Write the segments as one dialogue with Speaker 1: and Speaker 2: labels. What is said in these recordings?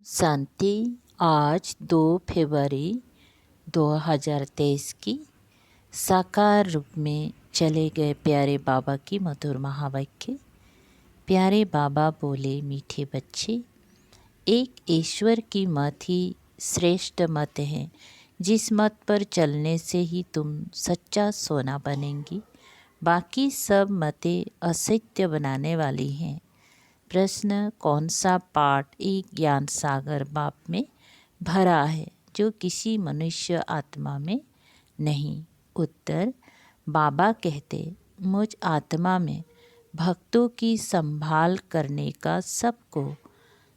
Speaker 1: शांति। आज 2 फरवरी 2023 की साकार रूप में चले गए प्यारे बाबा की मधुर महावाक्य। प्यारे बाबा बोले, मीठे बच्चे, एक ईश्वर की मत ही श्रेष्ठ मत है। जिस मत पर चलने से ही तुम सच्चा सोना बनेंगी। बाकी सब मतें असत्य बनाने वाली हैं। प्रश्न, कौन सा पाठ एक ज्ञान सागर बाप में भरा है जो किसी मनुष्य आत्मा में नहीं? उत्तर, बाबा कहते, मुझ आत्मा में भक्तों की संभाल करने का, सबको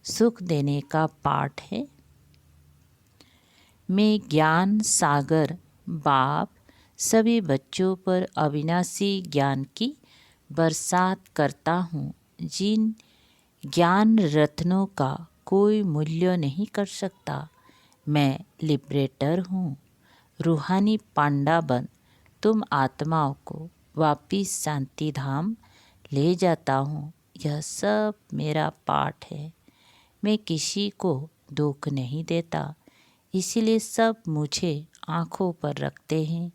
Speaker 1: सुख देने का पाठ है। मैं ज्ञान सागर बाप सभी बच्चों पर अविनाशी ज्ञान की बरसात करता हूँ। जिन ज्ञान रत्नों का कोई मूल्य नहीं कर सकता। मैं लिबरेटर हूँ, रूहानी पांडा बन तुम आत्माओं को वापिस शांति धाम ले जाता हूँ। यह सब मेरा पाठ है। मैं किसी को दुख नहीं देता, इसीलिए सब मुझे आँखों पर रखते हैं।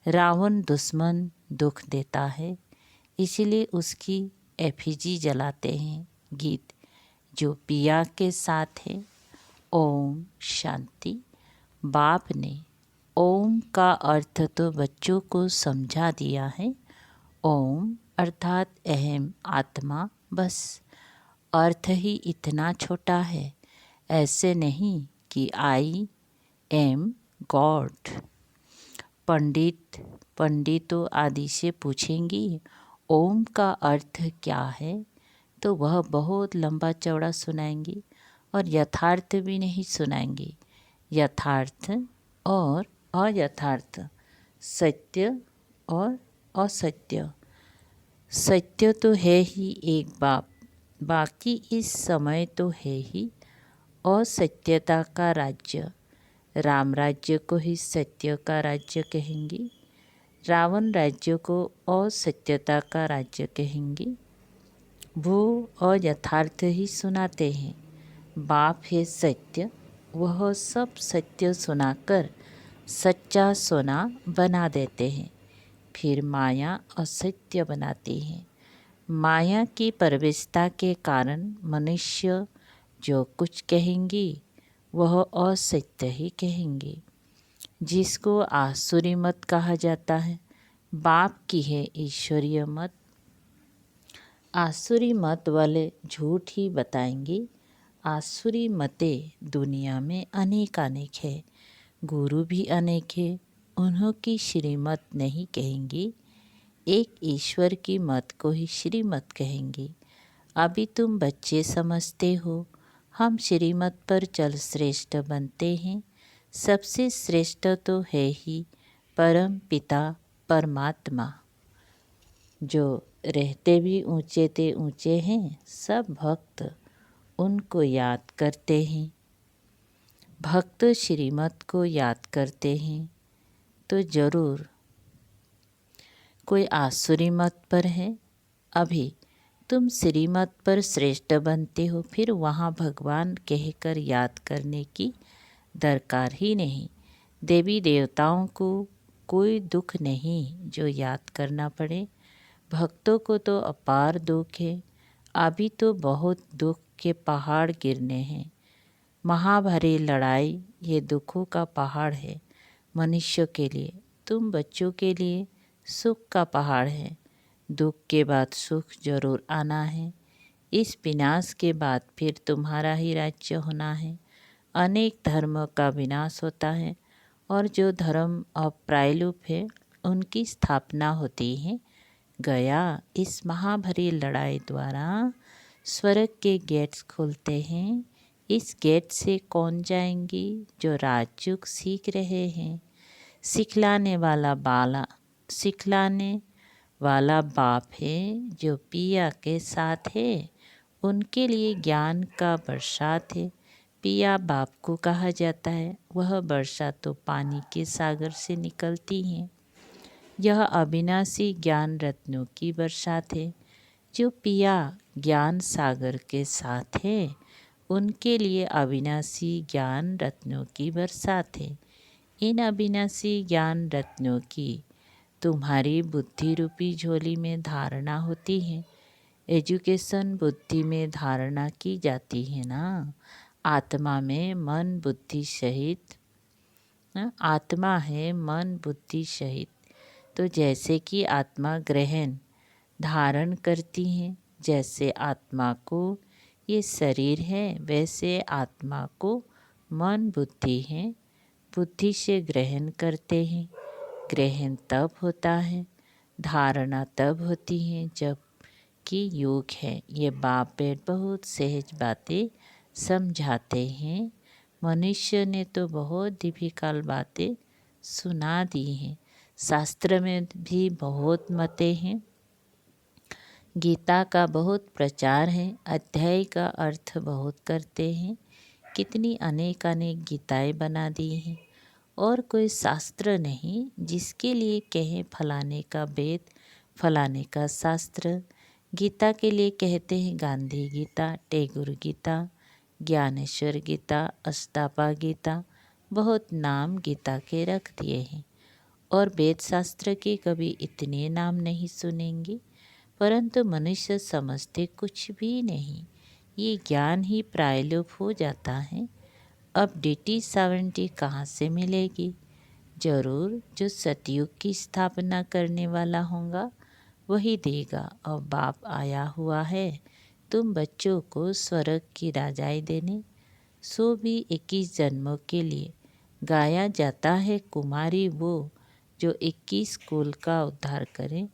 Speaker 1: रावण दुश्मन दुख देता है, इसीलिए उसकी एफिजी जलाते हैं। गीत जो पिया के साथ है। ओम शांति। बाप ने ओम का अर्थ तो बच्चों को समझा दिया है। ओम अर्थात अहम आत्मा, बस अर्थ ही इतना छोटा है। ऐसे नहीं कि आई एम गॉड। पंडितों आदि से पूछेंगी ओम का अर्थ क्या है, तो वह बहुत लंबा चौड़ा सुनाएंगी और यथार्थ भी नहीं सुनाएंगी। यथार्थ और अयथार्थ, सत्य और असत्य। सत्य तो है ही एक बाप, बाकी इस समय तो है ही असत्यता का राज्य। राम राज्य को ही सत्य का राज्य कहेंगी, रावण राज्य को असत्यता का राज्य कहेंगी। वो अयथार्थ ही सुनाते हैं। बाप है सत्य, वह सब सत्य सुनाकर सच्चा सोना बना देते हैं। फिर माया असत्य बनाती है। माया की प्रवेशता के कारण मनुष्य जो कुछ कहेंगी वह असत्य ही कहेंगे। जिसको आसुरी मत कहा जाता है, बाप की है ईश्वरीय मत। आसुरी मत वाले झूठ ही बताएंगे। आसुरी मतें दुनिया में अनेक है, गुरु भी अनेक है। उन्हों की श्रीमत नहीं कहेंगी, एक ईश्वर की मत को ही श्रीमत कहेंगी। अभी तुम बच्चे समझते हो, हम श्रीमत पर चल श्रेष्ठ बनते हैं। सबसे श्रेष्ठ तो है ही परम पिता परमात्मा, जो रहते भी ऊंचे ते ऊंचे हैं। सब भक्त उनको याद करते हैं। भक्त श्रीमत को याद करते हैं तो जरूर कोई आसुरी मत पर है। अभी तुम श्रीमत पर श्रेष्ठ बनते हो, फिर वहाँ भगवान कहकर याद करने की दरकार ही नहीं। देवी देवताओं को कोई दुख नहीं जो याद करना पड़े। भक्तों को तो अपार दुख है। अभी तो बहुत दुख के पहाड़ गिरने हैं। महाभारी लड़ाई ये दुखों का पहाड़ है मनुष्य के लिए। तुम बच्चों के लिए सुख का पहाड़ है। दुख के बाद सुख जरूर आना है। इस विनाश के बाद फिर तुम्हारा ही राज्य होना है। अनेक धर्म का विनाश होता है और जो धर्म अब प्रायलुप है उनकी स्थापना होती है। गया इस महाभारी लड़ाई द्वारा स्वर्ग के गेट्स खुलते हैं। इस गेट से कौन जाएंगी? जो राजयोग सीख रहे हैं। सिखलाने वाला बाप है जो पिया के साथ है। उनके लिए ज्ञान का बरसात है। पिया बाप को कहा जाता है। वह वर्षा तो पानी के सागर से निकलती हैं। यह अविनाशी ज्ञान रत्नों की बरसात है। जो पिया ज्ञान सागर के साथ है उनके लिए अविनाशी ज्ञान रत्नों की बरसात है। इन अविनाशी ज्ञान रत्नों की तुम्हारी बुद्धि रूपी झोली में धारणा होती है। एजुकेशन बुद्धि में धारणा की जाती है ना। आत्मा में मन बुद्धि सहित, आत्मा है मन बुद्धि सहित। तो जैसे कि आत्मा ग्रहण धारण करती है, जैसे आत्मा को ये शरीर है, वैसे आत्मा को मन बुद्धि है, बुद्धि से ग्रहण करते हैं। ग्रहण तब होता है, धारणा तब होती है जब कि योग है। ये बाप बेट बहुत सहज बातें समझाते हैं। मनुष्य ने तो बहुत डिफिकल्ट बातें सुना दी हैं। शास्त्र में भी बहुत मतें हैं। गीता का बहुत प्रचार है। अध्याय का अर्थ बहुत करते हैं। कितनी अनेक अनेक गीताएं बना दी हैं। और कोई शास्त्र नहीं जिसके लिए कहें फलाने का वेद, फलाने का शास्त्र। गीता के लिए कहते हैं गांधी गीता, टैगोर गीता, ज्ञानेश्वर गीता, अष्टापा गीता, बहुत नाम गीता के रख दिए हैं। और वेद शास्त्र के कभी इतने नाम नहीं सुनेंगे, परंतु मनुष्य समझते कुछ भी नहीं। ये ज्ञान ही प्रायलोप हो जाता है। अब DT 70 कहाँ से मिलेगी? जरूर जो सतयुग की स्थापना करने वाला होगा वही देगा। और बाप आया हुआ है तुम बच्चों को स्वर्ग की राजाई देने। सो भी 21 जन्मों के लिए गाया जाता है कुमारी वो जो 21 कुल का उद्धार करे।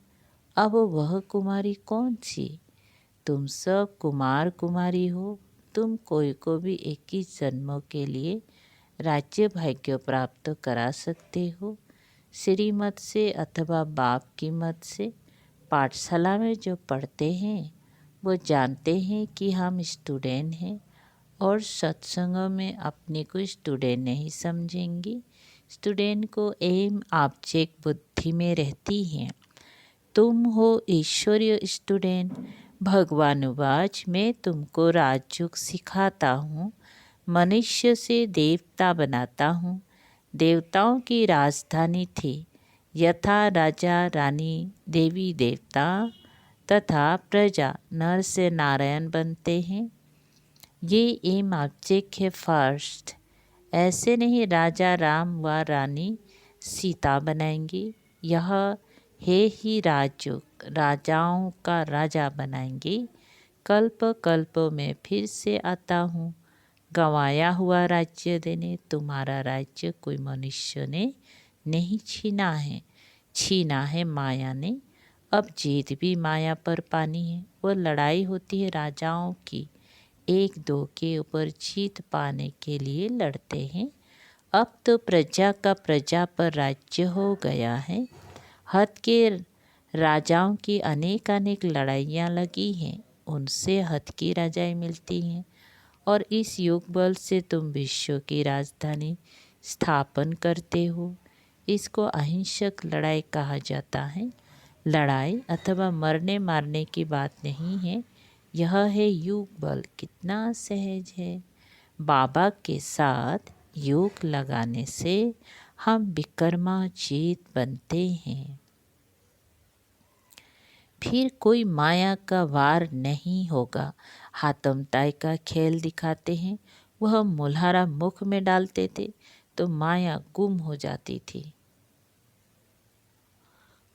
Speaker 1: अब वह कुमारी कौन सी? तुम सब कुमार कुमारी हो। तुम कोई को भी 21 जन्मों के लिए राज्य भाग्य प्राप्त करा सकते हो, श्रीमत से अथवा बाप की मत से। पाठशाला में जो पढ़ते हैं वो जानते हैं कि हम स्टूडेंट हैं, और सत्संग में अपने को स्टूडेंट नहीं समझेंगी। स्टूडेंट को एम ऑब्जेक्ट बुद्धि में रहती है। तुम हो ईश्वरीय स्टूडेंट। भगवानुवाच मैं तुमको राजयोग सिखाता हूँ, मनुष्य से देवता बनाता हूँ। देवताओं की राजधानी थी, यथा राजा रानी देवी देवता तथा प्रजा नर से नारायण बनते हैं। ये एम ऑब्जेक्ट है फर्स्ट। ऐसे नहीं राजा राम व रानी सीता बनाएंगे। यह है ही राजयोग, राजाओं का राजा बनाएंगे। कल्प कल्प में फिर से आता हूँ, गंवाया हुआ राज्य देने। तुम्हारा राज्य कोई मनुष्य ने नहीं छीना है, छीना है माया ने। अब जीत भी माया पर पानी है। वो लड़ाई होती है राजाओं की, एक दो के ऊपर जीत पाने के लिए लड़ते हैं। अब तो प्रजा का प्रजा पर राज्य हो गया है। हद के राजाओं की अनेक अनेक लड़ाइयाँ लगी हैं, उनसे हद की राजाएं मिलती हैं। और इस योग बल से तुम विश्व की राजधानी स्थापन करते हो। इसको अहिंसक लड़ाई कहा जाता है। लड़ाई अथवा मरने मारने की बात नहीं है, यह है योग बल। कितना सहज है। बाबा के साथ योग लगाने से हम विक्रमाजीत बनते हैं। फिर कोई माया का वार नहीं होगा। हाथम ताई का खेल दिखाते हैं। वह मुल्हारा मुख में डालते थे तो माया गुम हो जाती थी,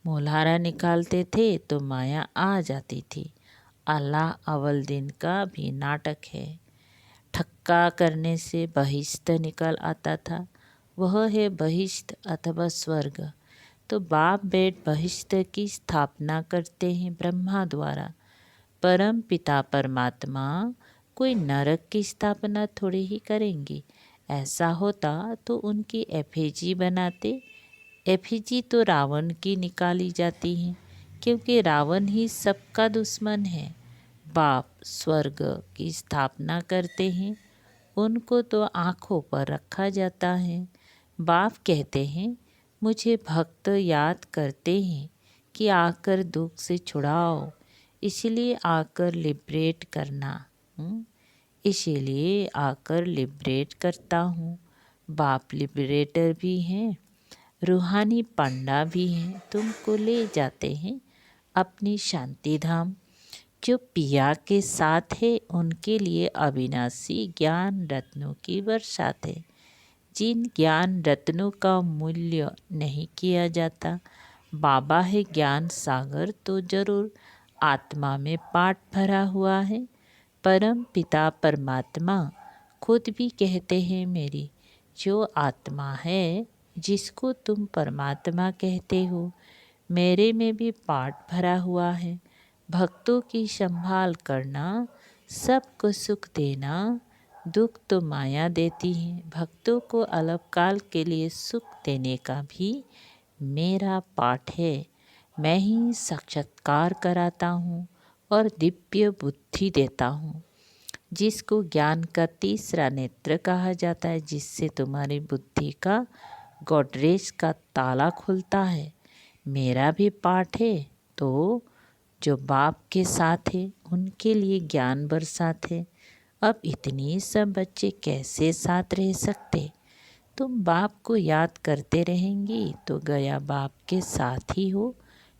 Speaker 1: मुल्हारा निकालते थे तो माया आ जाती थी। अल्लाह अव्वल दिन का भी नाटक है। ठक्का करने से बहिष्ठ निकल आता था, वह है बहिष्ठ अथवा स्वर्ग। तो बाप बेट बहिष्ठ की स्थापना करते हैं ब्रह्मा द्वारा। परम पिता परमात्मा कोई नरक की स्थापना थोड़ी ही करेंगे। ऐसा होता तो उनकी एफिजी बनाते। एफिजी तो रावण की निकाली जाती है, क्योंकि रावण ही सबका दुश्मन है। बाप स्वर्ग की स्थापना करते हैं, उनको तो आँखों पर रखा जाता है। बाप कहते हैं मुझे भक्त याद करते हैं कि आकर दुख से छुड़ाओ, इसलिए आकर लिबरेट करना। इसीलिए आकर लिबरेट करता हूँ। बाप लिबरेटर भी हैं, रूहानी पंडा भी हैं, तुमको ले जाते हैं अपनी शांति धाम। जो पिया के साथ है उनके लिए अविनाशी ज्ञान रत्नों की बरसात है। जिन ज्ञान रत्नों का मूल्य नहीं किया जाता, बाबा है ज्ञान सागर तो जरूर आत्मा में पाठ भरा हुआ है। परम पिता परमात्मा खुद भी कहते हैं मेरी जो आत्मा है, जिसको तुम परमात्मा कहते हो, मेरे में भी पाठ भरा हुआ है। भक्तों की संभाल करना, सबको सुख देना, दुख तो माया देती है। भक्तों को अल्पकाल के लिए सुख देने का भी मेरा पाठ है। मैं ही साक्षात्कार कराता हूँ और दिव्य बुद्धि देता हूँ, जिसको ज्ञान का तीसरा नेत्र कहा जाता है, जिससे तुम्हारी बुद्धि का गोडरेज का ताला खुलता है। मेरा भी पाठ है। तो जो बाप के साथ है उनके लिए ज्ञान बरसात है। अब इतनी सब बच्चे कैसे साथ रह सकते? तुम बाप को याद करते रहेंगी तो गया बाप के साथ ही हो।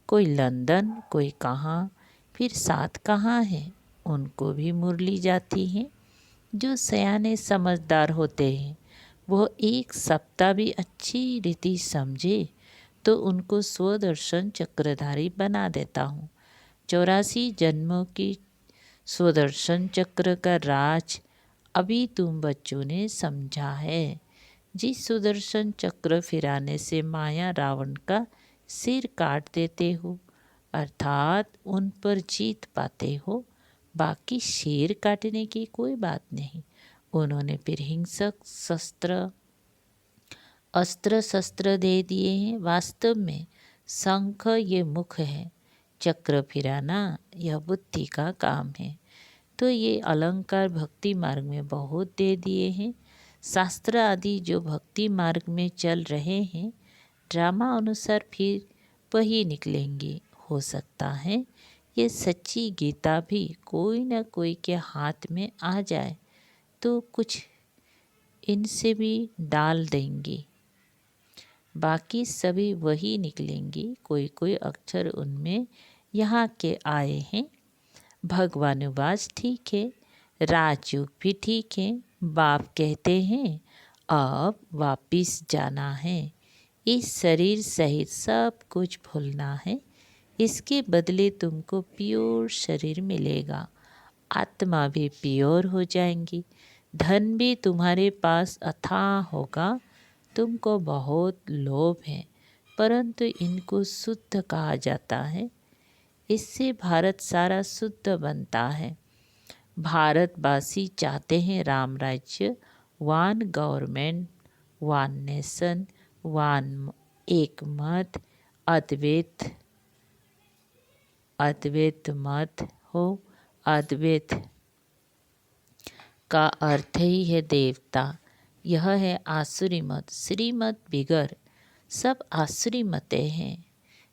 Speaker 1: कोई लंदन, कोई कहाँ, फिर साथ कहाँ है? उनको भी मुरली जाती है। जो सयाने समझदार होते हैं वो एक सप्ताह भी अच्छी रीति समझे तो उनको स्वदर्शन चक्रधारी बना देता हूँ। 84 जन्मों की स्वदर्शन चक्र का राज अभी तुम बच्चों ने समझा है। जिस सुदर्शन चक्र फिराने से माया रावण का सिर काट देते हो, अर्थात उन पर जीत पाते हो। बाकी शेर काटने की कोई बात नहीं। उन्होंने फिर हिंसक अस्त्र शस्त्र दे दिए हैं। वास्तव में शंख ये मुख है, चक्र फिराना यह बुद्धि का काम है। तो ये अलंकार भक्ति मार्ग में बहुत दे दिए हैं। शास्त्र आदि जो भक्ति मार्ग में चल रहे हैं, ड्रामा अनुसार फिर वही निकलेंगे। हो सकता है ये सच्ची गीता भी कोई न कोई के हाथ में आ जाए तो कुछ इनसे भी डाल देंगे, बाकी सभी वही निकलेंगी। कोई कोई अक्षर उनमें यहाँ के आए हैं। भगवानुवास ठीक है, राजयोग भी ठीक है। बाप कहते हैं अब वापिस जाना है, इस शरीर सहित सब कुछ भूलना है। इसके बदले तुमको प्योर शरीर मिलेगा, आत्मा भी प्योर हो जाएंगी, धन भी तुम्हारे पास अथाह होगा। तुमको बहुत लोभ है, परंतु इनको शुद्ध कहा जाता है। इससे भारत सारा शुद्ध बनता है। भारतवासी चाहते हैं राम राज्य, one government, one nation, one एक मत, अद्वैत मत हो। अद्वैत का अर्थ ही है देवता। यह है आसुरी मत। श्रीमत बिगर सब आसुरी मतें हैं,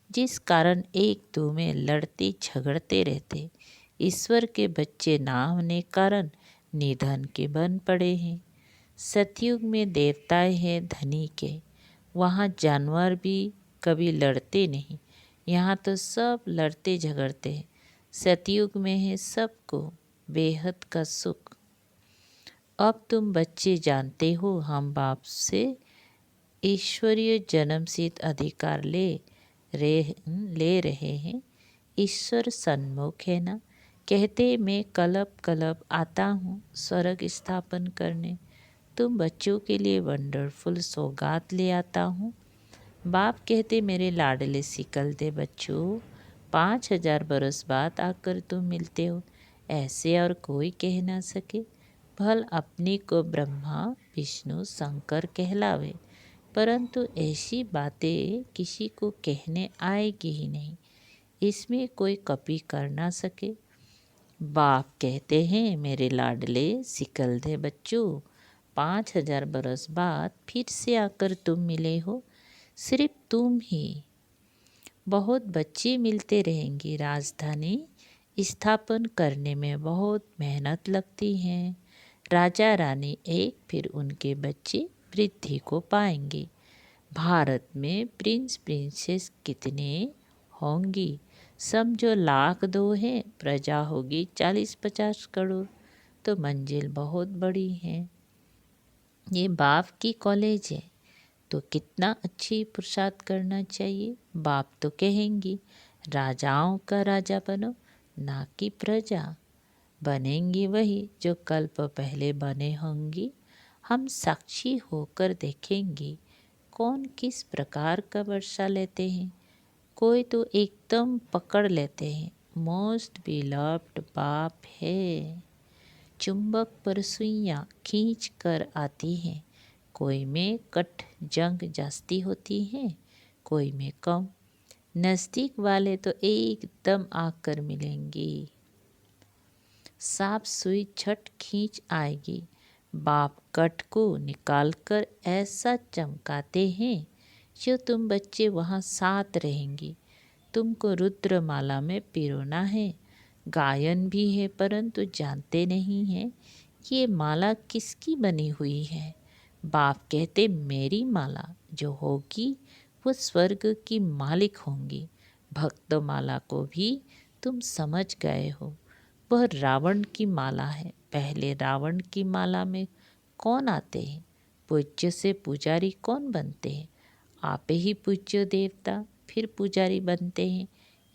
Speaker 1: जिस कारण एक दो में लड़ते झगड़ते रहते। ईश्वर के बच्चे ना होने कारण निधन के बन पड़े हैं। सतयुग में देवताएं हैं धनी के, वहाँ जानवर भी कभी लड़ते नहीं। यहाँ तो सब लड़ते झगड़ते हैं। सतयुग में है सबको बेहद का सुख। अब तुम बच्चे जानते हो हम बाप से ईश्वरीय जन्मसिद्ध अधिकार ले रहे हैं। ईश्वर सन्मुख है ना, कहते मैं कलब कलब आता हूँ स्वर्ग स्थापन करने। तुम बच्चों के लिए वंडरफुल सौगात ले आता हूँ। बाप कहते मेरे लाडले सिकलते बच्चों, 5000 बरस बाद आकर तुम मिलते हो, ऐसे और कोई कह ना सके। भल अपने को ब्रह्मा विष्णु शंकर कहलावे, परंतु ऐसी बातें किसी को कहने आएगी ही नहीं। इसमें कोई कपी कर ना सके। बाप कहते हैं मेरे लाडले सिकलदे बच्चों, 5000 बरस बाद फिर से आकर तुम मिले हो। सिर्फ तुम ही, बहुत बच्चे मिलते रहेंगे। राजधानी स्थापन करने में बहुत मेहनत लगती है, राजा रानी एक फिर उनके बच्चे वृद्धि को पाएंगे। भारत में प्रिंस प्रिंसेस कितने होंगी? समझो लाख दो है, प्रजा होगी 40-50 करोड़। तो मंजिल बहुत बड़ी है। ये बाप की कॉलेज है, तो कितना अच्छी पुरुषार्थ करना चाहिए। बाप तो कहेंगी राजाओं का राजा बनो, ना कि प्रजा। बनेंगी वही जो कल्प पहले बने होंगी। हम साक्षी होकर देखेंगे कौन किस प्रकार का वर्षा लेते हैं। कोई तो एकदम पकड़ लेते हैं, मोस्ट बिलव्ड बाप है। चुंबक पर सुइयाँ खींच कर आती हैं। कोई में कट जंग जास्ती होती है, कोई में कम। नज़दीक वाले तो एकदम आकर मिलेंगे। सांप सुई झट खींच आएगी। बाप कट को निकालकर ऐसा चमकाते हैं जो तुम बच्चे वहाँ साथ रहेंगी। तुमको रुद्रमाला में पिरोना है। गायन भी है परंतु जानते नहीं हैं ये माला किसकी बनी हुई है। बाप कहते मेरी माला जो होगी वो स्वर्ग की मालिक होंगी। भक्त माला को भी तुम समझ गए हो, वह रावण की माला है। पहले रावण की माला में कौन आते हैं? पूज्य से पुजारी कौन बनते हैं? आप ही पूज्य देवता फिर पुजारी बनते हैं।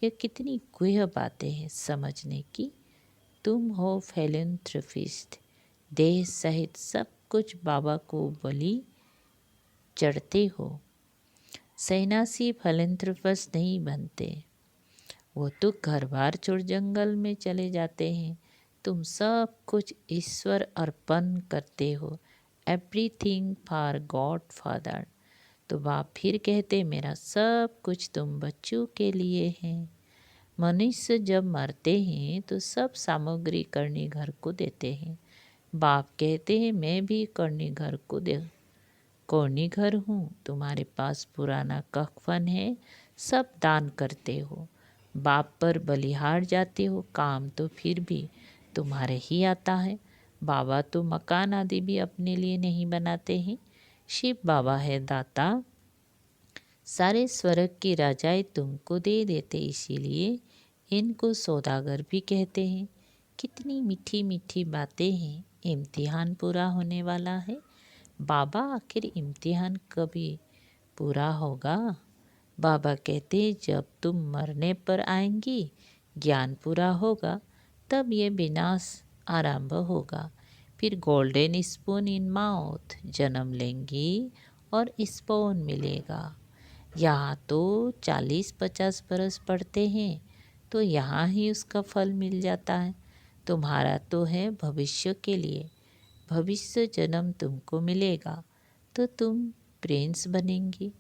Speaker 1: यह कितनी गुह्य बातें हैं समझने की। तुम हो फिलैंथ्रोपिस्ट, देह सहित सब कुछ बाबा को बलि चढ़ते हो। सन्यासी फिलैंथ्रोपिस्ट नहीं बनते, वो तो घर बार छोड़ जंगल में चले जाते हैं। तुम सब कुछ ईश्वर अर्पण करते हो, एवरीथिंग फॉर गॉड फादर। तो बाप फिर कहते मेरा सब कुछ तुम बच्चों के लिए है। मनुष्य जब मरते हैं तो सब सामग्री करनी घर को देते हैं। बाप कहते हैं मैं भी करनी घर को दे कौनी घर हूँ। तुम्हारे पास पुराना कफन है, सब दान करते हो। बाप पर बलिहार जाते हो, काम तो फिर भी तुम्हारे ही आता है। बाबा तो मकान आदि भी अपने लिए नहीं बनाते हैं। शिव बाबा है दाता, सारे स्वर्ग की राजाएं तुमको दे देते, इसीलिए इनको सौदागर भी कहते हैं। कितनी मीठी मीठी बातें हैं। इम्तिहान पूरा होने वाला है। बाबा आखिर इम्तिहान कभी पूरा होगा? बाबा कहते जब तुम मरने पर आएंगी, ज्ञान पूरा होगा, तब ये विनाश आरंभ होगा। फिर गोल्डन स्पून इन माउथ जन्म लेंगी और स्पून मिलेगा। यहाँ तो 40-50 बरस पढ़ते हैं तो यहाँ ही उसका फल मिल जाता है। तुम्हारा तो है भविष्य के लिए। भविष्य जन्म तुमको मिलेगा तो तुम प्रिंस बनेंगी।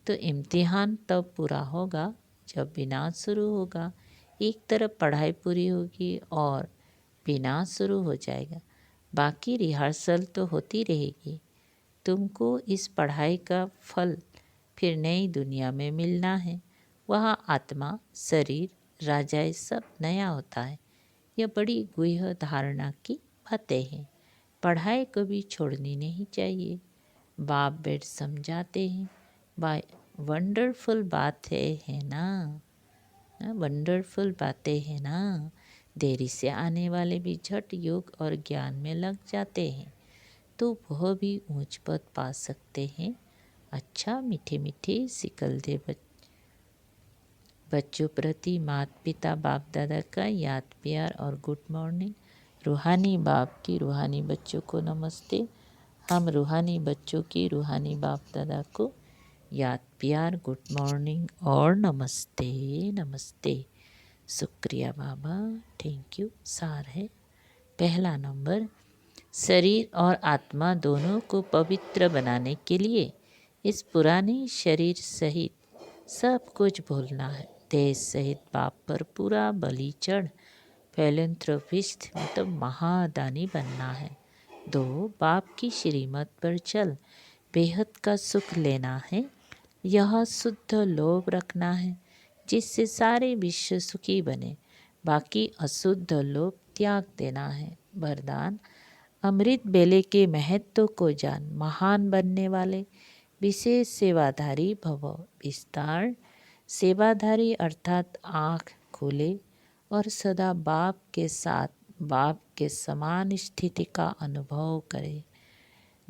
Speaker 1: तो इम्तिहान तब पूरा होगा जब विनाश शुरू होगा। एक तरफ पढ़ाई पूरी होगी और विनाश शुरू हो जाएगा। बाकी रिहर्सल तो होती रहेगी। तुमको इस पढ़ाई का फल फिर नई दुनिया में मिलना है। वहाँ आत्मा, शरीर, राजाएं सब नया होता है। यह बड़ी गुह्य धारणा की बातें हैं। पढ़ाई कभी छोड़नी नहीं चाहिए। बाप बेट समझाते हैं। बाय वंडरफुल बात है ना? वंडरफुल बातें हैं ना? देरी से आने वाले भी झट योग और ज्ञान में लग जाते हैं तो वह भी ऊंच पद पा सकते हैं। अच्छा मीठे मीठे सिकलदे बच्चों प्रति माता पिता बाप दादा का याद प्यार और गुड मॉर्निंग। रूहानी बाप की रूहानी बच्चों को नमस्ते। हम रूहानी बच्चों की रूहानी बाप दादा को याद प्यार, गुड मॉर्निंग और नमस्ते नमस्ते। शुक्रिया बाबा, थैंक यू। सार है पहला नंबर, शरीर और आत्मा दोनों को पवित्र बनाने के लिए इस पुराने शरीर सहित सब कुछ भूलना है। देश सहित बाप पर पूरा बलि चढ़ फिलैंथ्रोपिस्ट मतलब महादानी बनना है। 2 बाप की श्रीमत पर चल बेहद का सुख लेना है। यह शुद्ध लोभ रखना है जिससे सारे विश्व सुखी बने। बाकी अशुद्ध लोभ त्याग देना है। वरदान, अमृत बेले के महत्व को जान, महान बनने वाले विशेष सेवाधारी भव। विस्तार सेवाधारी अर्थात आँख खोले और सदा बाप के साथ बाप के समान स्थिति का अनुभव करे।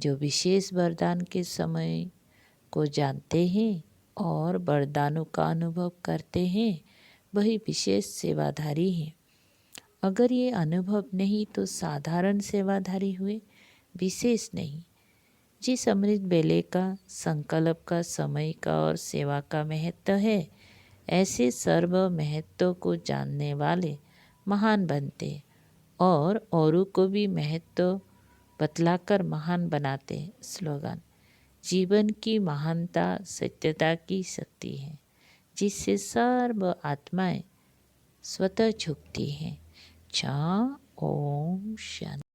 Speaker 1: जो विशेष वरदान के समय को जानते हैं और वरदानों का अनुभव करते हैं, वही विशेष सेवाधारी हैं। अगर ये अनुभव नहीं तो साधारण सेवाधारी हुए, विशेष नहीं। जिस अमृत बेले का, संकल्प का, समय का और सेवा का महत्व है, ऐसे सर्व महत्व को जानने वाले महान बनते और औरों को भी महत्व बतलाकर महान बनाते। स्लोगन: जीवन की महानता सत्यता की शक्ति है, जिससे सर्व आत्माएं स्वतः झुकती हैं। ओम शांति।